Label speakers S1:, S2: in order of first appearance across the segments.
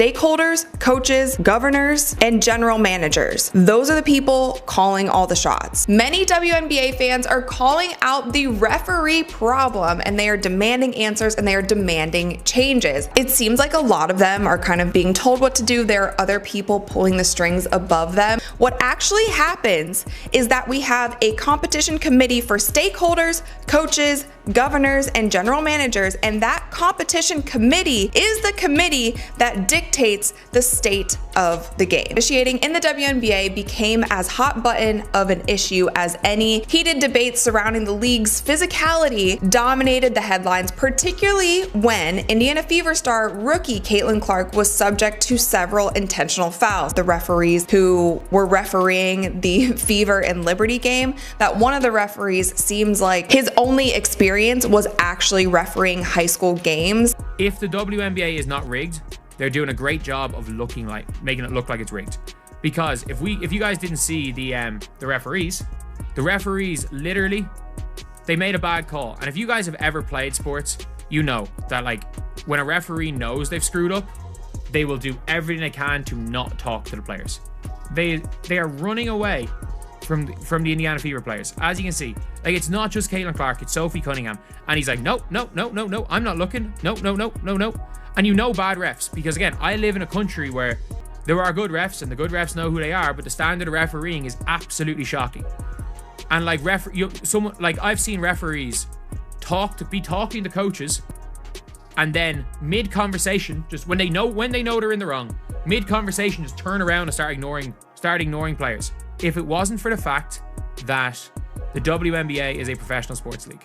S1: stakeholders, coaches, governors, and general managers. Those are the people calling all the shots. Many WNBA fans are calling out the referee problem, and they are demanding answers and they are demanding changes. It seems like a lot of them are kind of being told what to do. There are other people pulling the strings above them. What actually happens is that we have a competition committee for stakeholders, coaches, governors, and general managers, and that competition committee is the committee that dictates the state of the game. Officiating in the WNBA became as hot button of an issue as any. Heated debates surrounding the league's physicality dominated the headlines, particularly when Indiana Fever star rookie Caitlin Clark was subject to several intentional fouls. The referees who were refereeing the Fever and Liberty game, that one of the referees seems like his only experience was actually refereeing high school games.
S2: If the WNBA is not rigged, they're doing a great job of making it look like it's rigged. Because if you guys didn't see the referees literally, they made a bad call. And if you guys have ever played sports, you know that like when a referee knows they've screwed up, they will do everything they can to not talk to the players. They are running away from the Indiana Fever players. As you can see, like it's not just Caitlin Clark, it's Sophie Cunningham. And he's like, no, I'm not looking. No. And you know bad refs, because again, I live in a country where there are good refs and the good refs know who they are, but the standard of refereeing is absolutely shocking. And like I've seen referees be talking to coaches, and then mid-conversation, just when they know they're in the wrong, mid-conversation just turn around and start ignoring players. If it wasn't for the fact that the WNBA is a professional sports league.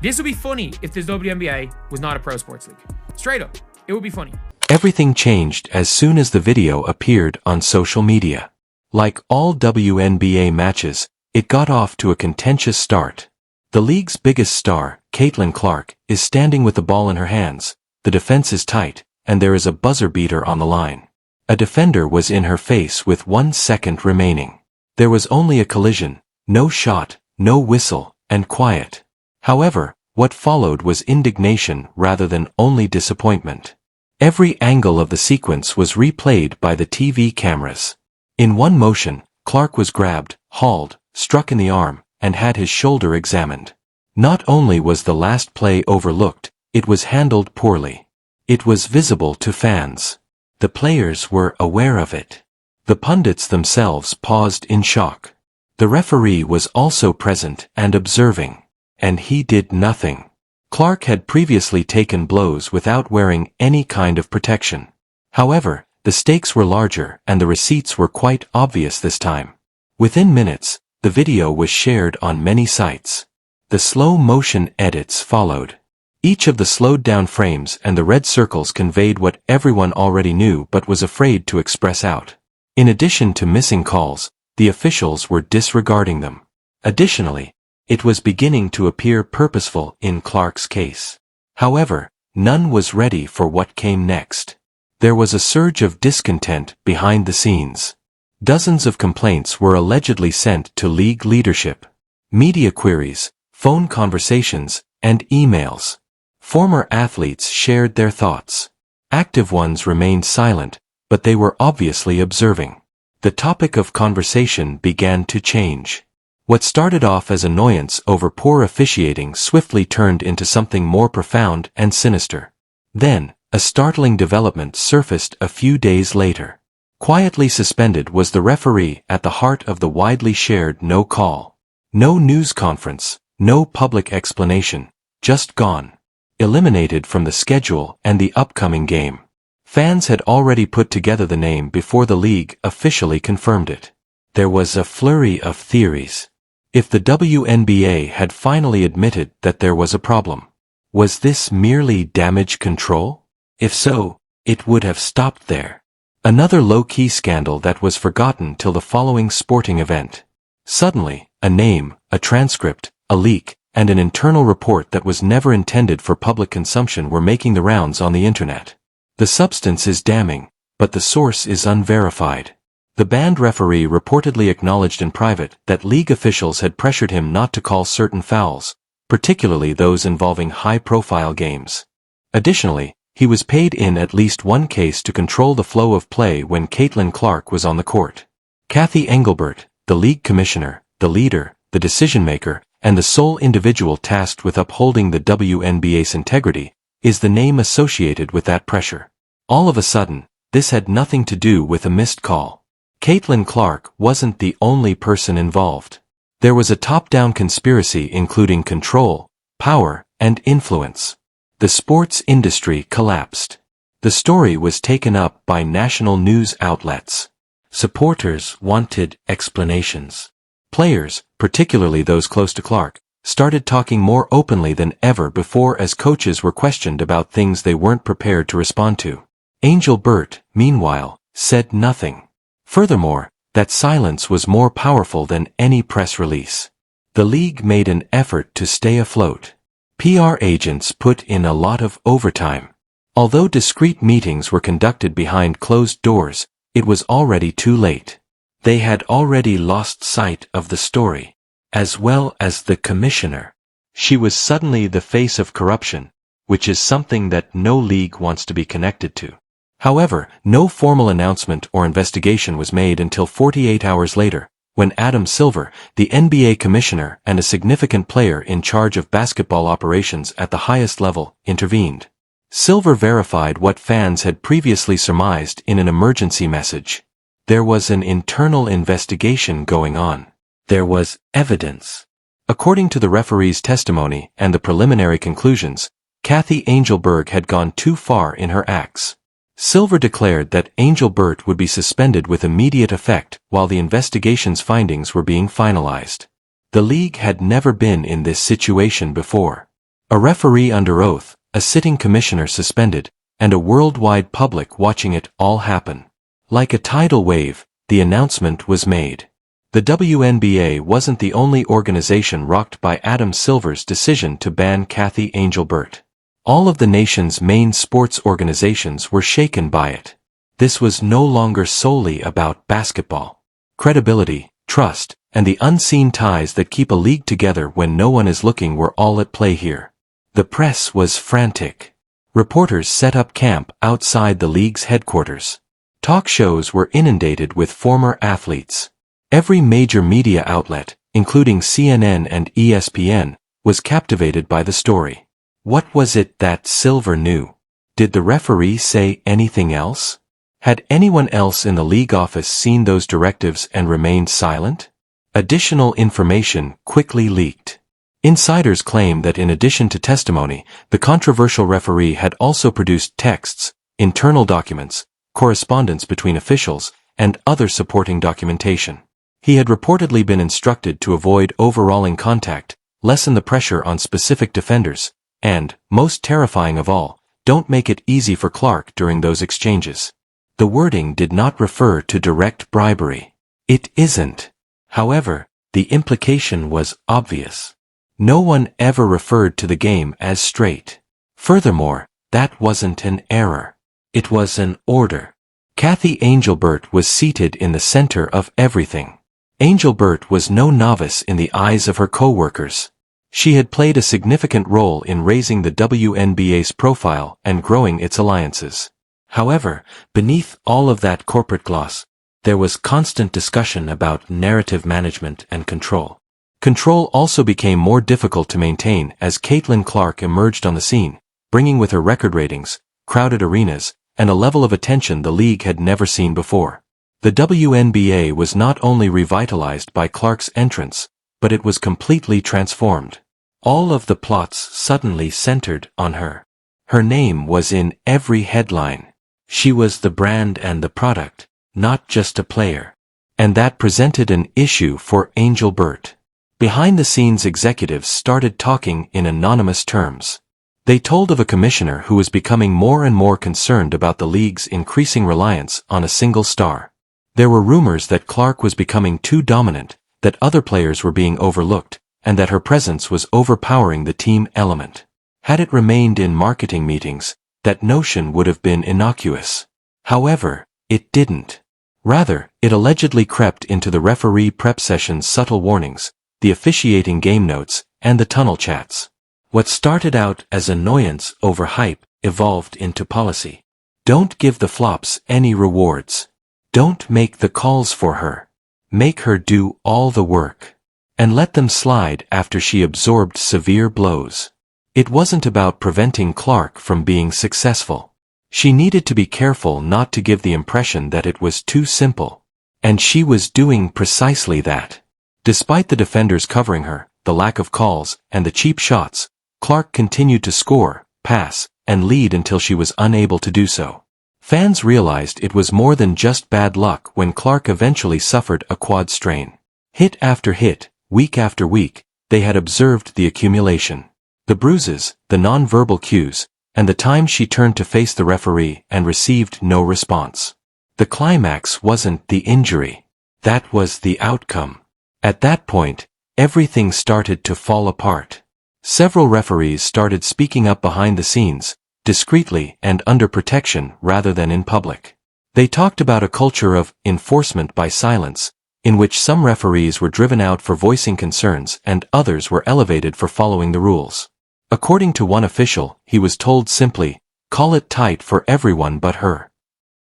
S2: This would be funny if the WNBA was not a pro sports league. Straight up, it would be funny.
S3: Everything changed as soon as the video appeared on social media. Like all WNBA matches, it got off to a contentious start. The league's biggest star, Caitlin Clark, is standing with the ball in her hands. The defense is tight, and there is a buzzer beater on the line. A defender was in her face with 1 second remaining. There was only a collision, no shot, no whistle, and quiet. However, what followed was indignation rather than only disappointment. Every angle of the sequence was replayed by the TV cameras. In one motion, Clark was grabbed, hauled, struck in the arm, and had his shoulder examined. Not only was the last play overlooked, it was handled poorly. It was visible to fans. The players were aware of it. The pundits themselves paused in shock. The referee was also present and observing. And he did nothing. Clark had previously taken blows without wearing any kind of protection. However, the stakes were larger and the receipts were quite obvious this time. Within minutes, the video was shared on many sites. The slow-motion edits followed. Each of the slowed-down frames and the red circles conveyed what everyone already knew but was afraid to express out. In addition to missing calls, the officials were disregarding them. Additionally, it was beginning to appear purposeful in Clark's case. However, none was ready for what came next. There was a surge of discontent behind the scenes. Dozens of complaints were allegedly sent to league leadership. Media queries, phone conversations, and emails. Former athletes shared their thoughts. Active ones remained silent, but they were obviously observing. The topic of conversation began to change. What started off as annoyance over poor officiating swiftly turned into something more profound and sinister. Then, a startling development surfaced a few days later. Quietly suspended was the referee at the heart of the widely shared no call. No news conference, no public explanation, just gone. Eliminated from the schedule and the upcoming game. Fans had already put together the name before the league officially confirmed it. There was a flurry of theories. If the WNBA had finally admitted that there was a problem, was this merely damage control? If so, it would have stopped there. Another low-key scandal that was forgotten till the following sporting event. Suddenly, a name, a transcript, a leak, and an internal report that was never intended for public consumption were making the rounds on the internet. The substance is damning, but the source is unverified. The banned referee reportedly acknowledged in private that league officials had pressured him not to call certain fouls, particularly those involving high-profile games. Additionally, He was paid in at least one case to control the flow of play when Caitlin Clark was on the court. Cathy Engelbert, the league commissioner, the leader, the decision-maker, and the sole individual tasked with upholding the WNBA's integrity, is the name associated with that pressure. All of a sudden, this had nothing to do with a missed call. Caitlin Clark wasn't the only person involved. There was a top-down conspiracy including control, power, and influence. The sports industry collapsed. The story was taken up by national news outlets. Supporters wanted explanations. Players, particularly those close to Clark, started talking more openly than ever before as coaches were questioned about things they weren't prepared to respond to. Engelbert, meanwhile, said nothing. Furthermore, that silence was more powerful than any press release. The league made an effort to stay afloat. PR agents put in a lot of overtime. Although discreet meetings were conducted behind closed doors, it was already too late. They had already lost sight of the story, as well as the commissioner. She was suddenly the face of corruption, which is something that no league wants to be connected to. However, no formal announcement or investigation was made until 48 hours later, when Adam Silver, the NBA commissioner and a significant player in charge of basketball operations at the highest level, intervened. Silver verified what fans had previously surmised in an emergency message. There was an internal investigation going on. There was evidence. According to the referee's testimony and the preliminary conclusions, Cathy Engelbert had gone too far in her acts. Silver declared that Engelbert would be suspended with immediate effect while the investigation's findings were being finalized. The league had never been in this situation before. A referee under oath, a sitting commissioner suspended, and a worldwide public watching it all happen. Like a tidal wave, the announcement was made. The WNBA wasn't the only organization rocked by Adam Silver's decision to ban Cathy Engelbert. All of the nation's main sports organizations were shaken by it. This was no longer solely about basketball. Credibility, trust, and the unseen ties that keep a league together when no one is looking were all at play here. The press was frantic. Reporters set up camp outside the league's headquarters. Talk shows were inundated with former athletes. Every major media outlet, including CNN and ESPN, was captivated by the story. What was it that Silver knew? Did the referee say anything else? Had anyone else in the league office seen those directives and remained silent? Additional information quickly leaked. Insiders claim that in addition to testimony, the controversial referee had also produced texts, internal documents, correspondence between officials, and other supporting documentation. He had reportedly been instructed to avoid overalling contact, lessen the pressure on specific defenders, and, most terrifying of all, don't make it easy for Clark during those exchanges. The wording did not refer to direct bribery. It isn't. However, the implication was obvious. No one ever referred to the game as straight. Furthermore, that wasn't an error. It was an order. Cathy Engelbert was seated in the center of everything. Engelbert was no novice in the eyes of her co-workers. She had played a significant role in raising the WNBA's profile and growing its alliances. However, beneath all of that corporate gloss, there was constant discussion about narrative management and control. Control also became more difficult to maintain as Caitlin Clark emerged on the scene, bringing with her record ratings, crowded arenas, and a level of attention the league had never seen before. The WNBA was not only revitalized by Clark's entrance, but it was completely transformed. All of the plots suddenly centered on her. Her name was in every headline. She was the brand and the product, not just a player. And that presented an issue for Engelbert. Behind-the-scenes executives started talking in anonymous terms. They told of a commissioner who was becoming more and more concerned about the league's increasing reliance on a single star. There were rumors that Clark was becoming too dominant, that other players were being overlooked, and that her presence was overpowering the team element. Had it remained in marketing meetings, that notion would have been innocuous. However, it didn't. Rather, it allegedly crept into the referee prep session's subtle warnings, the officiating game notes, and the tunnel chats. What started out as annoyance over hype evolved into policy. Don't give the flops any rewards. Don't make the calls for her. Make her do all the work. And let them slide after she absorbed severe blows. It wasn't about preventing Clark from being successful. She needed to be careful not to give the impression that it was too simple. And she was doing precisely that. Despite the defenders covering her, the lack of calls, and the cheap shots, Clark continued to score, pass, and lead until she was unable to do so. Fans realized it was more than just bad luck when Clark eventually suffered a quad strain. Hit after hit, week after week, they had observed the accumulation. The bruises, the non-verbal cues, and the time she turned to face the referee and received no response. The climax wasn't the injury. That was the outcome. At that point, everything started to fall apart. Several referees started speaking up behind the scenes, discreetly and under protection rather than in public. They talked about a culture of enforcement by silence, in which some referees were driven out for voicing concerns and others were elevated for following the rules. According to one official, he was told simply, "Call it tight for everyone but her."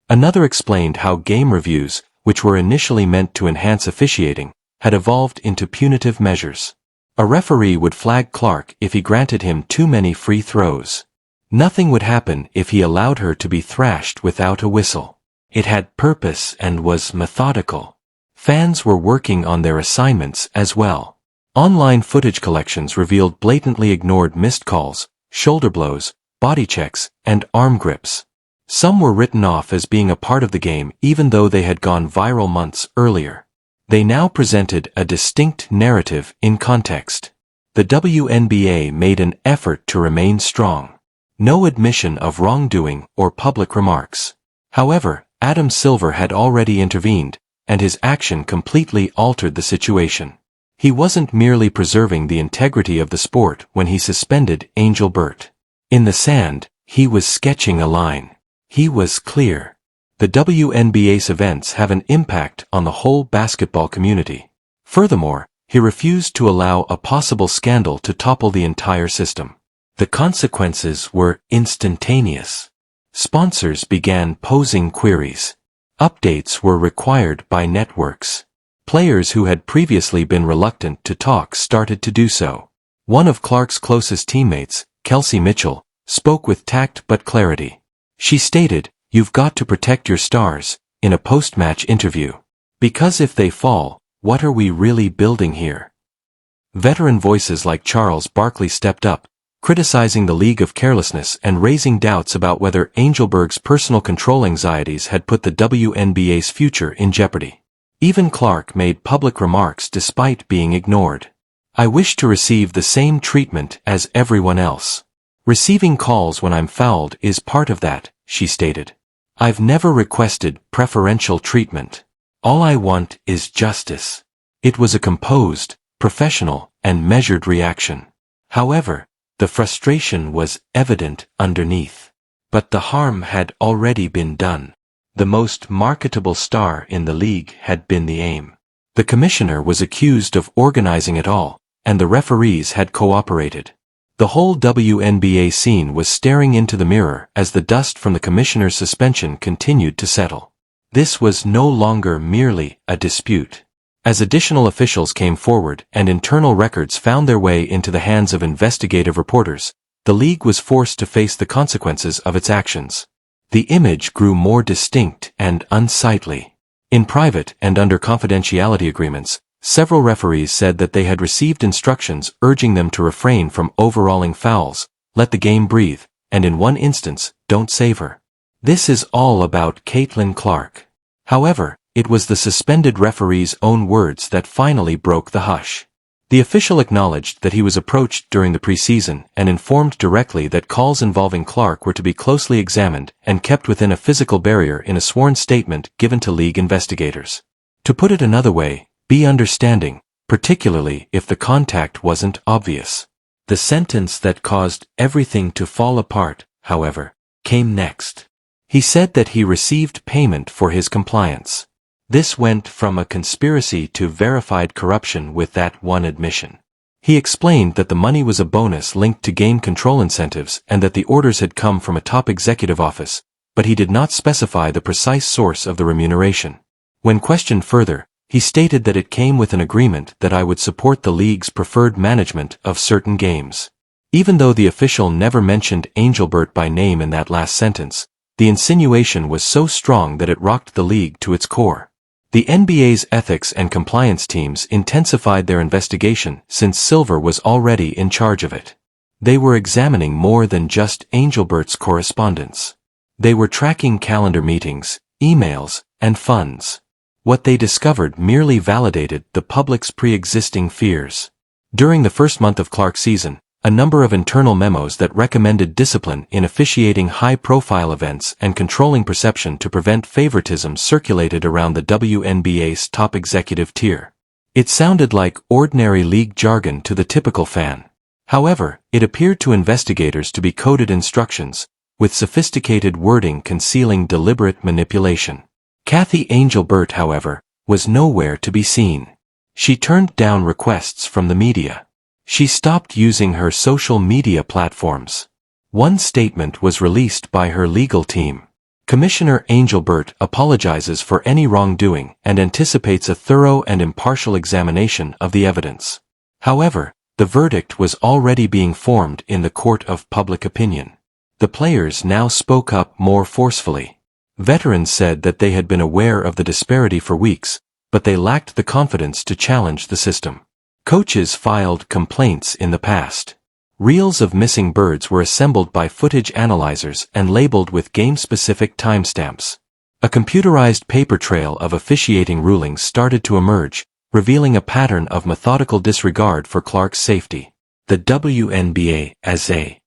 S3: Another explained how game reviews, which were initially meant to enhance officiating, had evolved into punitive measures. A referee would flag Clark if he granted him too many free throws. Nothing would happen if he allowed her to be thrashed without a whistle. It had purpose and was methodical. Fans were working on their assignments as well. Online footage collections revealed blatantly ignored missed calls, shoulder blows, body checks, and arm grips. Some were written off as being a part of the game even though they had gone viral months earlier. They now presented a distinct narrative in context. The WNBA made an effort to remain strong. No admission of wrongdoing or public remarks. However, Adam Silver had already intervened, and his action completely altered the situation. He wasn't merely preserving the integrity of the sport when he suspended Engelbert. In the sand, he was sketching a line. He was clear. The WNBA's events have an impact on the whole basketball community. Furthermore, he refused to allow a possible scandal to topple the entire system. The consequences were instantaneous. Sponsors began posing queries. Updates were required by networks. Players who had previously been reluctant to talk started to do so. One of Clark's closest teammates, Kelsey Mitchell, spoke with tact but clarity. She stated, "You've got to protect your stars," in a post-match interview. Because if they fall, what are we really building here? Veteran voices like Charles Barkley stepped up, criticizing the league of carelessness and raising doubts about whether Engelbert's personal control anxieties had put the WNBA's future in jeopardy. Even Clark made public remarks despite being ignored. "I wish to receive the same treatment as everyone else. Receiving calls when I'm fouled is part of that," she stated. "I've never requested preferential treatment. All I want is justice." It was a composed, professional, and measured reaction. However, the frustration was evident underneath. But the harm had already been done. The most marketable star in the league had been the aim. The commissioner was accused of organizing it all, and the referees had cooperated. The whole WNBA scene was staring into the mirror as the dust from the commissioner's suspension continued to settle. This was no longer merely a dispute. As additional officials came forward and internal records found their way into the hands of investigative reporters, the league was forced to face the consequences of its actions. The image grew more distinct and unsightly. In private and under confidentiality agreements, several referees said that they had received instructions urging them to refrain from overalling fouls, let the game breathe, and in one instance, don't save her. This is all about Caitlin Clark. However, it was the suspended referee's own words that finally broke the hush. The official acknowledged that he was approached during the preseason and informed directly that calls involving Clark were to be closely examined and kept within a physical barrier in a sworn statement given to league investigators. To put it another way, be understanding, particularly if the contact wasn't obvious. The sentence that caused everything to fall apart, however, came next. He said that he received payment for his compliance. This went from a conspiracy to verified corruption with that one admission. He explained that the money was a bonus linked to game control incentives and that the orders had come from a top executive office, but he did not specify the precise source of the remuneration. When questioned further, he stated that it came with an agreement that I would support the league's preferred management of certain games. Even though the official never mentioned Engelbert by name in that last sentence, the insinuation was so strong that it rocked the league to its core. The NBA's ethics and compliance teams intensified their investigation since Silver was already in charge of it. They were examining more than just Engelbert's correspondence. They were tracking calendar meetings, emails, and funds. What they discovered merely validated the public's pre-existing fears. During the first month of Clark's season, a number of internal memos that recommended discipline in officiating high-profile events and controlling perception to prevent favoritism circulated around the WNBA's top executive tier. It sounded like ordinary league jargon to the typical fan. However, it appeared to investigators to be coded instructions, with sophisticated wording concealing deliberate manipulation. Cathy Engelbert, however, was nowhere to be seen. She turned down requests from the media. She stopped using her social media platforms. One statement was released by her legal team. Commissioner Engelbert apologizes for any wrongdoing and anticipates a thorough and impartial examination of the evidence. However, the verdict was already being formed in the court of public opinion. The players now spoke up more forcefully. Veterans said that they had been aware of the disparity for weeks, but they lacked the confidence to challenge the system. Coaches filed complaints in the past. Reels of missing birds were assembled by footage analyzers and labeled with game-specific timestamps. A computerized paper trail of officiating rulings started to emerge, revealing a pattern of methodical disregard for Clark's safety. The WNBA, as a